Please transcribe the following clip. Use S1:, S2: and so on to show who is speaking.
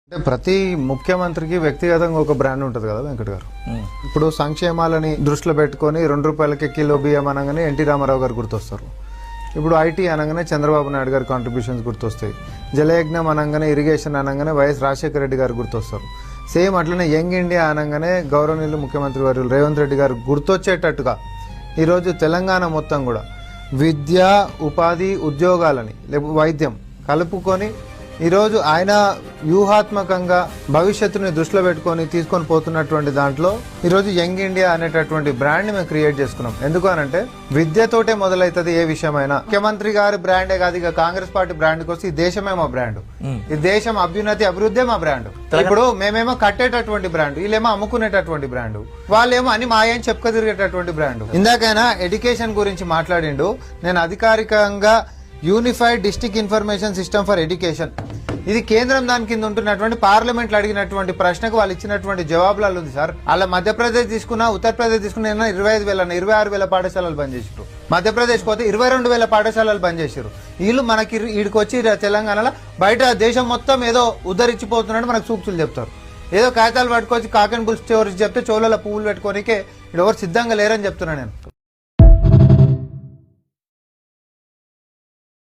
S1: అంటే ప్రతి ముఖ్యమంత్రికి వ్యక్తిగతంగా ఒక బ్రాండ్ ఉంటుంది కదా వెంకట్ గారు. ఇప్పుడు సంక్షేమాలని దృష్టిలో పెట్టుకొని 2 రూపాయలకి కిలో బియ్యం అనగానే ఎన్టీ రామారావు గారు గుర్తొస్తారు. ఇప్పుడు ఐటీ అనగానే చంద్రబాబు నాయుడు గారి కాంట్రిబ్యూషన్స్ గుర్తొస్తాయి. జలయజ్ఞం అనగానే, ఇరిగేషన్ అనగానే వైఎస్ రాజశేఖర రెడ్డి గారు గుర్తొస్తారు. సేమ్ అట్లనే యంగ్ ఇండియా అనగానే గౌరవనీయులు ముఖ్యమంత్రి వారు రేవంత్ రెడ్డి గారు గుర్తొచ్చేటట్టుగా ఈరోజు తెలంగాణ మొత్తం కూడా విద్య, ఉపాధి, ఉద్యోగాలని లేకపోతే వైద్యం కలుపుకొని ఈరోజు ఆయన వ్యూహాత్మకంగా భవిష్యత్తుని దృష్టిలో పెట్టుకొని తీసుకొని పోతున్నటువంటి దాంట్లో ఈరోజు యంగ్ ఇండియా అనేటటువంటి బ్రాండ్ మేము క్రియేట్ చేసుకున్నాం. ఎందుకు అనంటే విద్యతోటే మొదలవుతుంది ఏ విషయమైనా. ముఖ్యమంత్రి గారి బ్రాండే కాదు, ఇక కాంగ్రెస్ పార్టీ బ్రాండ్ కోసం ఈ దేశమే మా బ్రాండ్, ఈ దేశం అభివృద్ధి మా బ్రాండ్. ఇప్పుడు మేమేమో కట్టేటటువంటి బ్రాండ్, వీళ్ళేమో అమ్ముకునేటటువంటి బ్రాండ్, వాళ్ళేమో అని మా ఆయన చెప్పుక తిరిగేటటువంటి బ్రాండ్. ఇందాకైనా ఎడ్యుకేషన్ గురించి మాట్లాడిండు. నేను అధికారికంగా unified district information system for education, ఇది కేంద్రం దాని కింద ఉంటున్నటువంటి పార్లమెంట్ లో అడిగినటువంటి ప్రశ్నకు వాళ్ళు ఇచ్చినటువంటి జవాబులలో ఉంది సార్. అలా మధ్యప్రదేశ్ తీసుకున్నా, ఉత్తరప్రదేశ్ తీసుకున్నా 25,000 26,000 పాఠశాలలు బంద్ చేసారు. మధ్యప్రదేశ్ పోతే 22,000 పాఠశాలలు బంద్ చేశారు. వీళ్ళు మనకి ఈడికి వచ్చి తెలంగాణలో బయట దేశం మొత్తం ఏదో ఉద్ధరించిపోతున్నాడు మనకు సూక్తులు చెప్తారు. ఏదో కాగితాలు పట్టుకొచ్చి కాకని గురించి చెప్తే చోళల పువ్వులు పెట్టుకోనికే ఇక్కడ ఎవరు సిద్ధంగా లేరని చెప్తున్నా నేను.